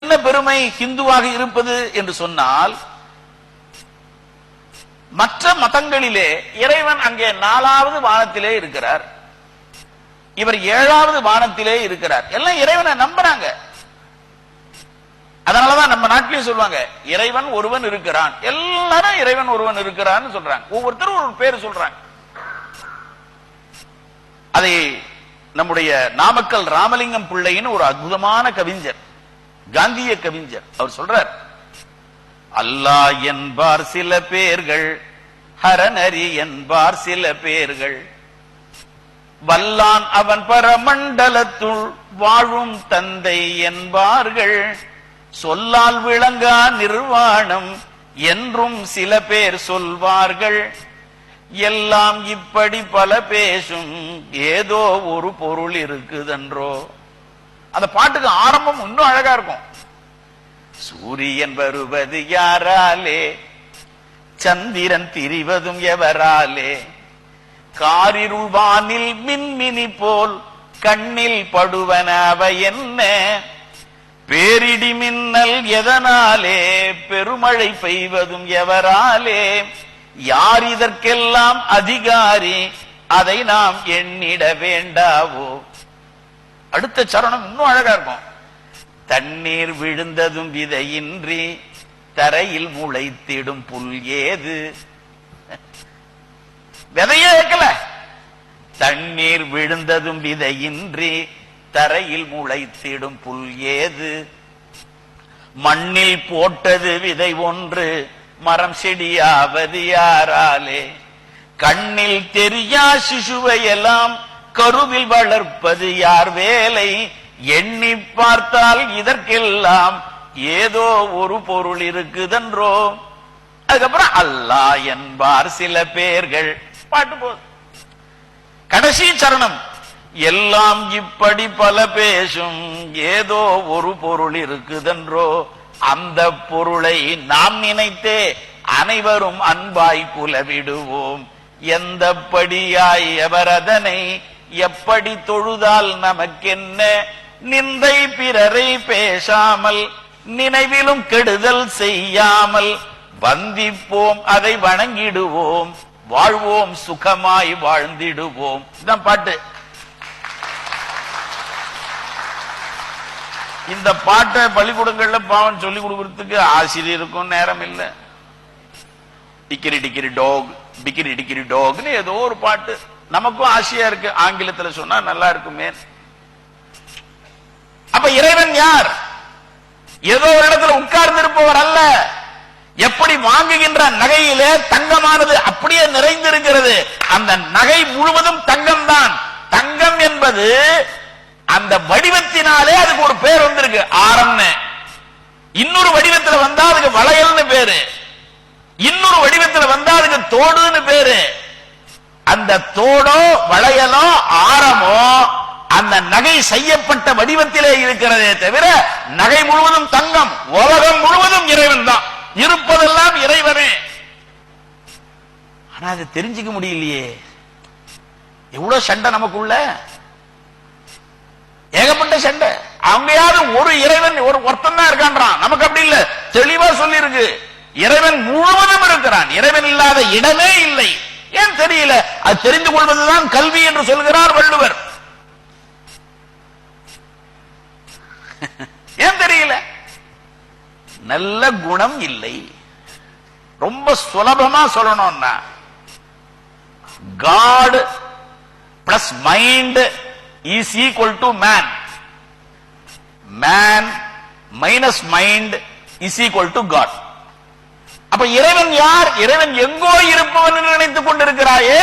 என்ன பெருமை ஹிந்துவாக இருப்பது என்று சொன்னால், மற்ற மதங்களிலே இறைவன் அங்கே 4வது வானத்திலே இருக்கிறார், இவர் 7வது வானத்திலே இருக்கிறார். எல்லாம் இறைவனை நம்புறாங்க. அதனாலதான் நம்ம நாட்டிலேயே சொல்லுவாங்க இறைவன் ஒருவன் இருக்கிறான். எல்லாரும் இறைவன் ஒருவன் இருக்கிறான்னு சொல்றாங்க. ஒவ்வொருத்தரும் ஒரு பேர் சொல்றாங்க. அதை நம்முடைய நாமக்கல் ராமலிங்கம் பிள்ளைன்னு ஒரு அற்புதமான கவிஞர், காந்திய கவிஞர், அவர் சொல்றார், அல்லாஹ் என்பார் சில பேர்கள், ஹரநரி என்பார் சில பேர்கள், வல்லான் அவன் பரமண்டலத்துள் வாழும் தந்தை என்பார்கள், சொல்லால் விளங்கா நிர்வாணம் என்றும் சில பேர் சொல்வார்கள், எல்லாம் இப்படி பல பேசும் ஏதோ ஒரு பொருள் இருக்குதென்றோ. அந்த பாட்டுக்கு ஆரம்பம் இன்னும் அழகா இருக்கும். சூரியன் வருவது யாராலே, சந்திரன் திரிவதும் எவராலே, காரிருள் வானில் மின்மினி போல் கண்ணில் படுவன அவை என்ன, பேரிடி மின்னல் எதனாலே, பெருமழை பெய்வதும் எவராலே, யார் இதற்கெல்லாம் அதிகாரி அதை நாம் எண்ணிட வேண்டாவோ. அடுத்த சரணம் இன்னும் அழகா இருக்கும். தண்ணீர் விழுந்ததும் விதையின்றி தரையில் முளைத்திடும் புல் ஏது. விதையே வைக்கல, தண்ணீர் விழுந்ததும் விதையின்றி தரையில் முளைத்திடும் புல் ஏது, மண்ணில் போட்டது விதை ஒன்று மரம் செடியாவது யாராலே, கண்ணில் தெரியா சிசுவை எல்லாம் கருவில் வளர்ப்பது யார் வேலை, எண்ணி பார்த்தால் இதற்கெல்லாம் ஏதோ ஒரு பொருள் இருக்குதென்றோ. அதுக்கப்புறம் அல்லாஹ் என்பார் சில பேர்கள். பாட்டு போது கடைசி சரணம், எல்லாம் இப்படி பல பேசும் ஏதோ ஒரு பொருள் இருக்குதென்றோ, அந்த பொருளை நாம் நினைத்தே அனைவரும் அன்பாய் குலவிடுவோம், எந்த படியாய் எவரதனை எப்படி தொழுதால் நமக்கென்ன, நிந்தை பிறரை பேசாமல் நினைவிலும் கெடுதல் செய்யாமல் வந்திப்போம் அதை வணங்கிடுவோம், வாழ்வோம் சுகமாய் வாழ்ந்திடுவோம். இதுதான் பாட்டு. இந்த பாட்டை பள்ளிக்கூடங்கள்ல பாவம் சொல்லி கொடுக்கறதுக்கு ஆசிரியருக்கும் நேரம் இல்ல. டிக்கிரி டிக்கிரி டாக், டிக்கிரி டிக்கிரி டாக்னு ஏதோ ஒரு பாட்டு நமக்கும் ஆசையா இருக்கு, ஆங்கிலத்துல சொன்னா நல்லா இருக்குமே. அப்ப இறைவன் யார்? ஏதோ ஒரு இடத்துல உட்கார்ந்து இருப்பவர் அல்ல. எப்படி வாங்குகின்ற நகையிலே தங்கமானது அப்படியே நிறைந்திருக்கிறது, அந்த நகை முழுவதும் தங்கம் தான். தங்கம் என்பது அந்த வடிவத்தினாலே அதுக்கு ஒரு பேர் வந்திருக்கு, ஆரம்னு. இன்னொரு வடிவத்தில் வந்தா அதுக்கு வளையல்னு பேரு, இன்னொரு வடிவத்தில் வந்தா அதுக்கு தோடுன்னு பேரு. அந்த தோடோ வளையலோ ஆரமோ அந்த நகை செய்யப்பட்ட வடிவத்திலே இருக்கிறதே தவிர நகை முழுவதும் தங்கம். உலகம் முழுவதும் இறைவன் தான், இருப்பதெல்லாம் இறைவனே. ஆனா அதை தெரிஞ்சுக்க முடியலையே. எவ்வளவு சண்டை நமக்குள்ள, ஏகப்பட்ட சண்டை. அவங்கயாவது ஒரு இறைவன் ஒருத்தன் தான் இருக்கான்றான், நமக்கு அப்படி இல்ல. தெளிவா சொல்லி இருக்கு, இறைவன் முழுவதும் இருக்கிறான், இறைவன் இல்லாத இடமே இல்லை. ஏன் தெரியல? அது தெரிந்து கொள்வதுதான் கல்வி என்று சொல்கிறார் வள்ளுவர். ஏன் தெரியல? நல்ல குணம் இல்லை. ரொம்ப சுலபமா சொல்லணும்னா, God plus mind is equal to man. Man minus mind is equal to God. அப்ப இறைவன் யார்? இறைவன் எங்கோ இருப்பவன் என்று நினைத்துக் கொண்டிருக்கிறாயே.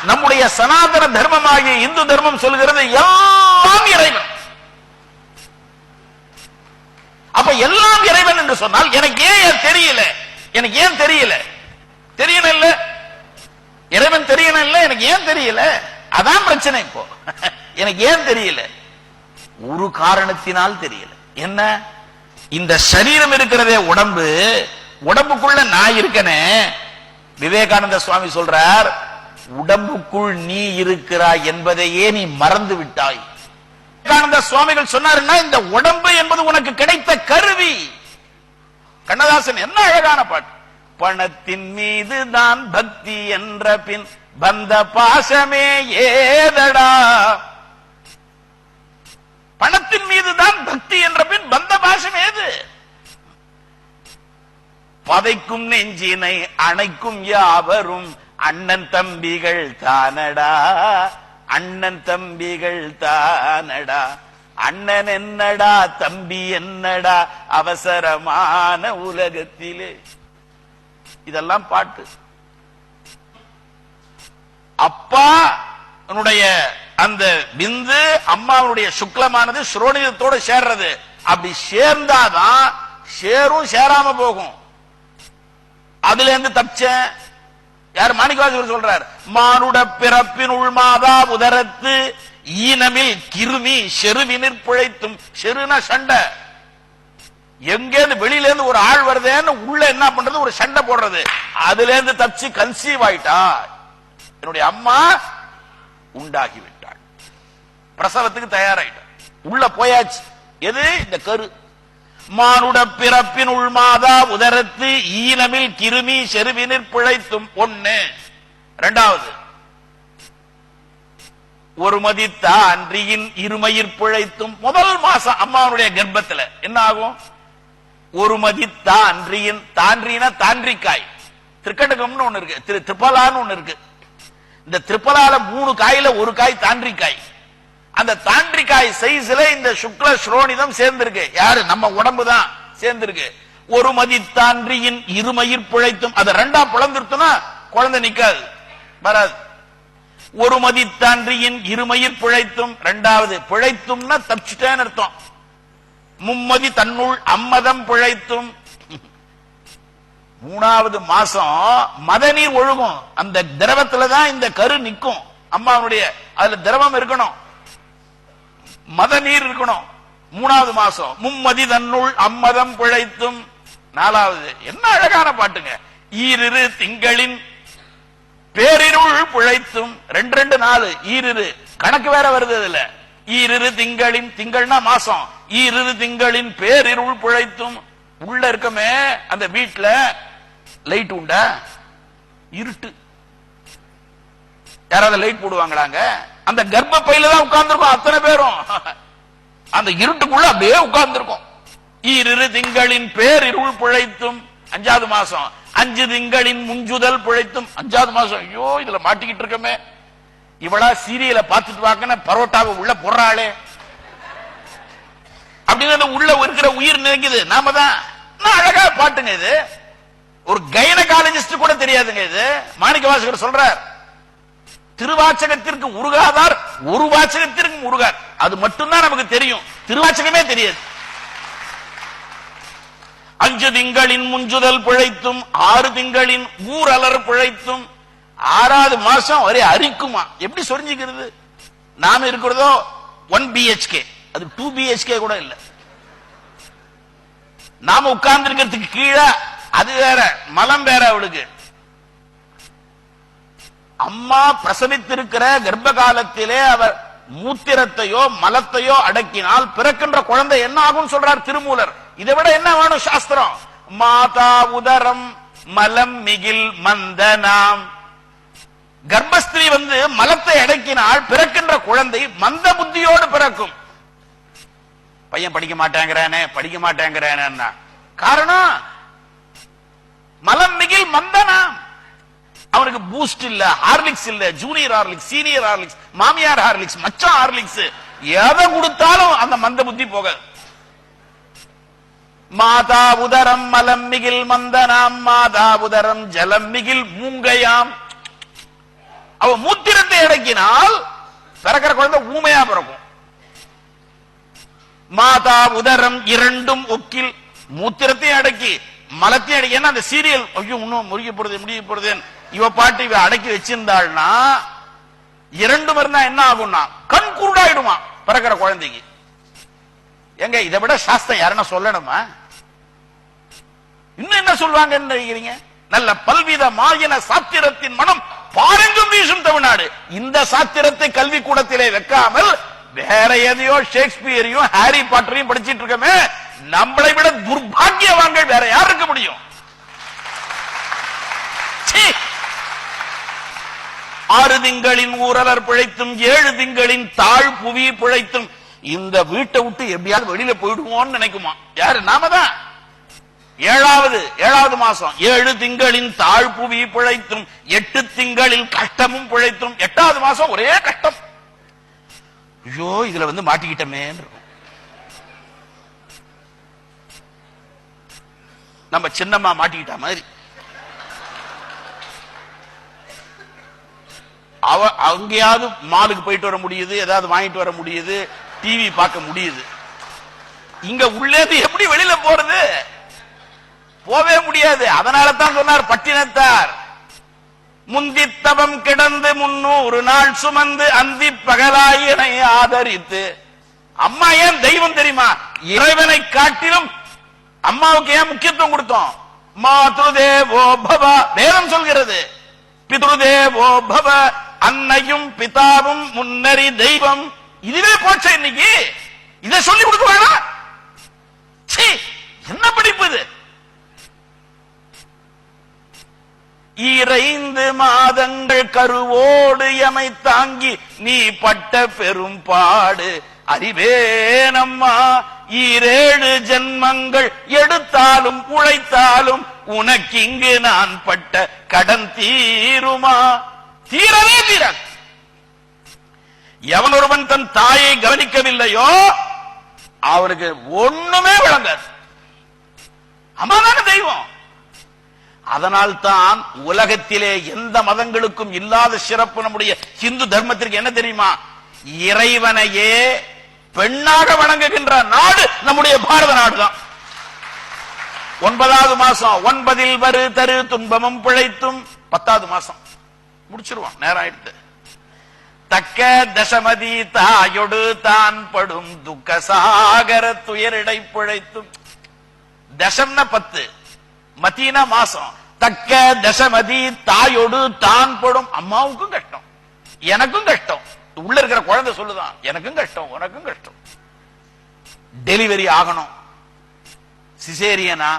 நம்முடைய சனாதன தர்மமாகிய இந்து தர்மம் சொல்கிறது எல்லாம் இறைவன். அப்ப எல்லாம் இறைவன் என்று சொன்னால் எனக்கு ஏன் தெரியல? எனக்கு ஏன் தெரியல? தெரியல இல்ல, இறைவன் தெரியல இல்ல, எனக்கு ஏன் தெரியல? அதான் பிரச்சனை. இப்போ எனக்கு ஏன் தெரியல? ஒரு காரணத்தினால் தெரியல. என்ன? இந்த சரீரம் இருக்கிறதே உடம்பு, உடம்புக்குள்ள நான் இருக்கனே. விவேகானந்த சுவாமி சொல்றார், உடம்புக்குள் நீ இருக்கிறாய் என்பதையே நீ மறந்து விட்டாய். விவேகானந்த சுவாமிகள் சொன்னாருன்னா, இந்த உடம்பு என்பது உனக்கு கிடைத்த கருவி. கண்ணதாசன் என்ன அழகான பாட்டு. பணத்தின் மீது தான் பக்தி என்ற பின் பந்த பாசமே ஏதடா. பணத்தின் மீது தான் பக்தி என்ற பின் பந்த பாசம் ஏது? பதைக்கும் நெஞ்சினை அணைக்கும் யாவரும் அண்ணன் தம்பிகள் தானடா, அண்ணன் தம்பிகள் தானடா. அண்ணன் என்னடா தம்பி என்னடா அவசரமான உலகத்திலே. இதெல்லாம் பாட்டு. அப்பா அந்த பிந்து அம்மாவுடைய சுக்லமானது ஸ்ரோணிதத்தோடு சேர்றது. அப்படி சேர்ந்தாதான் சேரும் சேராம போகும். அதுல இருந்து தப்பிச்ச யார்? மாணிக்கவாசகர் சொல்றார், மானுட பிறப்பின் உள்மாதா உதரத்து ஈனமில் கிருமி செருவினிற் பிழைத்தும். செருனா சண்டை. எங்கேருந்து வெளியில இருந்து ஒரு ஆள் வருதுன்னு உள்ள என்ன பண்றது? ஒரு சண்டை போடுறது. அதுல இருந்து தப்பிச்சு கன்சீவ் ஆயிட்டா. என்னுடைய அம்மா உண்டாகி விட்டாள், பிரசவத்துக்கு தயாராயிட்டாள், உள்ள போயாச்சு. எது? இந்த கரு. மானுட பிறப்பின் உள்மாதா உதரத்து ஈனமில் கிருமி செருவினிற் பிழைத்தும். ஒண்ணு. இரண்டாவது, ஒரு மதித்தான்றியின் இருமயிர் பிழைத்தும். முதல் மாசம் அம்மாவுடைய கர்ப்பத்துல என்ன ஆகும்? ஒரு மதித்தான்றியின், தான்றினா தாண்டிக்காய், திரிக்கட்டகம்னு ஒண்ணு இருக்கு, திரிபலான்னு ஒண்ணு இருக்கு. இந்த திரிபலால 3 காயில ஒரு காய் தாண்டிக்காய். அந்த தாண்டிக்காய் சைஸ்ல இந்த சுக்ல ஸ்ரோணிதம் சேர்ந்திருக்கு. யாரு? நம்ம உடம்பு தான் சேர்ந்திருக்கு. ஒரு மதித்தான்றியின் இருமயிர் பிழைத்தும். அதை ரெண்டா பிளந்துருத்துனா குழந்தை நிக்காது, வராது. ஒரு மதித்தான்றியின் இருமயிர் பிழைத்தும். இரண்டாவது, பிழைத்தும்னா தப்பிச்சுட்டேன்னு அர்த்தம். மும்மதி தன்னுள் அம்மதம் பிழைத்தும். 3வது மாசம் மதநீர் ஒழுகும். அந்த திரவத்துலதான் இந்த கரு நிக்கும். அம்மாவுடைய அதுல திரவம் இருக்கணும், மதநீர் இருக்கணும். 3வது மாசம் மும்மதி தன்னுள் அம்மதம் பிழைத்தும். 4வது, என்ன அழகான பாட்டுங்க. ஈரிரு திங்களின் பேரிருள் பிழைத்தும். 2 2 4 ஈரிரு கணக்கு வேற வருது அதுல. ஈரிரு திங்களின், திங்கள்னா மாசம், ஈரிரு திங்களின் பேரிருள் பிழைத்தும். உள்ள இருக்கமே அந்த வீட்டுல லைட் உண்டா? இருட்டு. யாராவது லைட் போடுவாங்களாங்க? அந்த கர்ப்ப பையில தான் உட்கார்ந்துருக்கோம் அத்தனை பேரும். அந்த இருட்டுக்குள்ள அப்படியே உட்கார்ந்துருக்கோம். ஈரிரு திங்களின் பேரிருள் பிழைத்தும். 5வது மாசம் 5 திங்களின் முஞ்சுதல் பிழைத்தும். 5வது மாசம், ஐயோ இதுல மாட்டிக்கிட்டு இருக்கமே, இவளா சீரியலை பார்த்துட்டு வாக்கின பரோட்டாவை உள்ள போடுறாளே அப்படின்னு உள்ள இருக்கிற உயிர் நினைக்குது. நாம தான். அழகா பாட்டுங்க இது. ஒரு கைனகாலஜிஸ்ட் கூட தெரியாதுங்க இது. மாணிக்கவாசகர் சொல்றார், திருவாச்சகத்திற்கு உருகாதார் ஒரு வாச்சகத்திற்கும் உருகார். அது மட்டும்தான் நமக்கு தெரியும், திருவாச்சகமே தெரியாது. 5 திங்களின் முஞ்சுதல் பிழைத்தும் 6 திங்களின் ஊரலர் பிழைத்தும். 6வது மாசம் ஒரே அரிக்குமா. எப்படி சொரிஞ்சுக்கிறது? நாம இருக்கிறதோ 1 BHK, அது 2 BHK கூட இல்ல. நாம உட்கார்ந்து இருக்கிறதுக்கு கீழே அது வேற, மலம் வேற அவளுக்கு. அம்மா பிரசவித்திருக்கிற கர்ப்ப காலத்திலே அவர் மூத்திரத்தையோ மலத்தையோ அடக்கினால் பிறக்கின்ற குழந்தை என்ன ஆகும் சொல்றார் திருமூலர். இதை விட என்ன வேணும் சாஸ்திரம்? மாதா உதரம் மலம் மிகில் மந்தனாம். கர்ப்பஸ்திரீ மலத்தை அடக்கினால் பிறக்கின்ற குழந்தை மந்த புத்தியோடு பிறக்கும். பையன் படிக்க மாட்டேங்கிறானே காரணம் மலம் மிகில் மந்தனாம். அவனுக்கு பூஸ்ட் இல்ல, ஹார்லிக்ஸ் இல்ல, ஜூனியர் ஹார்லிக்ஸ், சீனியர் ஹார்லிக்ஸ், மாமியார் ஹார்லிக்ஸ், மச்சான் ஹார்லிக்ஸ், எதை கொடுத்தாலும் அந்த மந்த புத்தி போகாது. மாதா உதரம் மலம் மிகில் மந்தனாம், மாதா உதரம் ஜலம் மிகில் மூங்கையாம். அவ மூத்திரத்தை அடக்கினால் பிறக்கிற குழந்தை ஊமையா பிறக்கும். மாதா உதரம் இரண்டும் ஒக்கில், மூத்திரத்தையும் அடக்கி மலத்தையும் அடக்கி. ஏன்னா அந்த சீரியல் ஐயோ இன்னும் முடிய போறது இவ பாட்டு இவ அடக்கி வச்சிருந்தாள்னா இரண்டும் இருந்தா என்ன ஆகும்னா கண் குருடாயிடுமா பிறக்கிற குழந்தைக்கு. எங்க இதை விட சாஸ்திரம் யாருன்னா சொல்லணுமா? இன்னும் என்ன சொல்லுவாங்கன்னு நினைக்கிறீங்க? நல்ல பல்வித மாயின சாத்திரத்தின் மனம் பாரெங்கும் வீசும் தமிழ்நாடு. இந்த சாத்திரத்தை கல்வி கூடத்திலே வைக்காமல் வேற எதையோ ஷேக்ஸ்பியரையும் ஹாரி பாட்டரையும் படிச்சிட்டு இருக்கமே, நம்மளை விட துர்பாக்கியவான்கள் வேற யார் இருக்க முடியும்? 6 திங்களின் ஊரலர் பிழைத்தும் 7 திங்களின் தாழ் புவி பிழைத்தும் இந்த வீட்டை விட்டு எப்படியாவது வெளியில போயிடுவோம்னு நினைக்குமா? யாரு? நாம தான். 7வது மாசம் 7 திங்களின் தாழ் புவி பிழைத்தும் 8 திங்களில் கஷ்டமும் பிழைத்தும் 8வது மாசம் ஒரே கஷ்டம். ஐயோ, இதுல வந்து மாட்டிக்கிட்டமே. நம்ம சின்னம்மா மாட்டிக்கிட்ட மாதிரி அங்கேயாவது மாலுக்கு போயிட்டு வர முடியுது, ஏதாவது வாங்கிட்டு வர முடியுது, டிவி பார்க்க முடியுது. இங்க உள்ளே எப்படி வெளியில போறது? போவே முடியாது. அதனால தான் சொன்னார் பட்டினத்தார், முந்தித்தவம் கிடந்து 300 நாள் சுமந்து அந்தி பகலாயினை ஆதரித்து. அம்மா ஏன் தெய்வம் தெரியுமா? இறைவனை காட்டிலும் அம்மாவுக்கு ஏன் முக்கியத்துவம் கொடுத்தோம்? மாத்ருதேவோ பவ வேதம் சொல்கிறது. பித்ருதேவோ பவ, அன்னையும் பிதாவும் முன்னறி தெய்வம். இதுவே போச்சு. இன்னைக்கு இதை சொல்லி கொடுக்குவாங்க. என்ன படிப்பு இது? 2 மாதங்கள் கருவோடு எமை தாங்கி நீ பட்ட பெரும் பாடு அறிவேனம்மா. 7 ஜென்மங்கள் எடுத்தாலும் உழைத்தாலும் உனக்கு இங்கு நான் பட்ட கடன் தீருமா? தீரவே தீராது. எவன் ஒருவன் தன் தாயை கவனிக்கவில்லையோ அவருக்கு ஒண்ணுமே விளங்காது. அம்மாதான தெய்வம். அதனால் தான் உலகத்திலே எந்த மதங்களுக்கும் இல்லாத சிறப்பு நம்முடைய ஹிந்து தர்மத்திற்கு என்ன தெரியுமா? இறைவனையே பெண்ணாக வணங்குகின்ற நாடு நம்முடைய பாரத நாடு தான். 9வது மாசம் 9ல் வரு தரு துன்பமும் பிழைத்தும் 10வது மாசம் முடிச்சிருவான். நேரம் ஆயிடுத்து. தக்க தசமதி தாயொடு தான் படும் துக்க சாகர துயரிடை பிழைத்தும். தசம்னா 10, மதீனா மாசம். தக்க தசமதி தாயொடு தான் படும். அம்மாவுக்கும் கஷ்டம், எனக்கும் கஷ்டம். உள்ள இருக்கிற குழந்தை சொல்லுதான், எனக்கும் கஷ்டம், உனக்கும் கஷ்டம். டெலிவரி ஆகணும், சிசேரியனா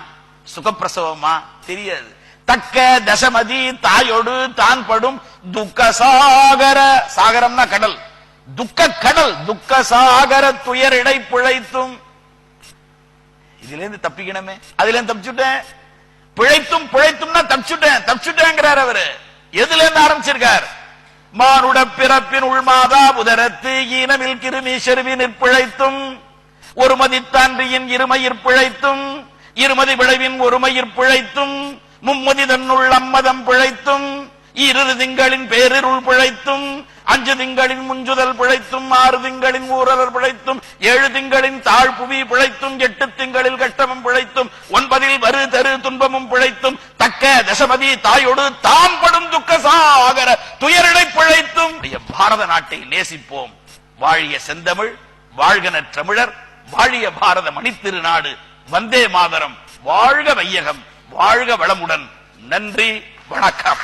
சுகப்பிரசவமா தெரியாது. தக்க தசமதி தாயொடு தான் படும் துக்க சாகர. சாகரம்னா கடல், துக்க கடல். துக்க சாகர துயரிடை பிழைத்தும். இதுல இருந்து தப்பிக்கணுமே, அதுல இருந்து தப்பிச்சுட்டேன். பிழைத்தும் பிழைத்தும்னா தப்பிச்சுட்டேங்கிறார் அவரு. எதுல இருந்து ஆரம்பிச்சிருக்கார்? மானுட பிறப்பின் உள்மாதா புதரத்து ஈனமில் கிருமி செருவினிற் பிழைத்தும். ஒரு மதித்தான்றியின் இருமயிர் பிழைத்தும். இருமதி விளைவின் ஒருமயிர் பிழைத்தும். மும்மதி தன்னுள் அம்மதம் பிழைத்தும். 2 திங்களின் பேரிருள் பிழைத்தும். 5 திங்களின் முஞ்சுதல் பிழைத்தும். 6 திங்களின் ஊரலர் பிழைத்தும். 7 திங்களின் தாழ் புவி பிழைத்தும். 8 திங்களில் கஷ்டமும் பிழைத்தும். 9ல் வரு தரு துன்பமும் பிழைத்தும். தக்க தசமதி தாயோடு தாம் படும் துக்க சாகர துயரிடை பிழைத்தும். பாரத நாட்டை நேசிப்போம். வாழிய செந்தமிழ், வாழ்கன தமிழர், வாழிய பாரத மணித்திருநாடு. வந்தே மாதரம். வாழ்க வையகம், வாழ்க வளமுடன். நன்றி, வணக்கம்.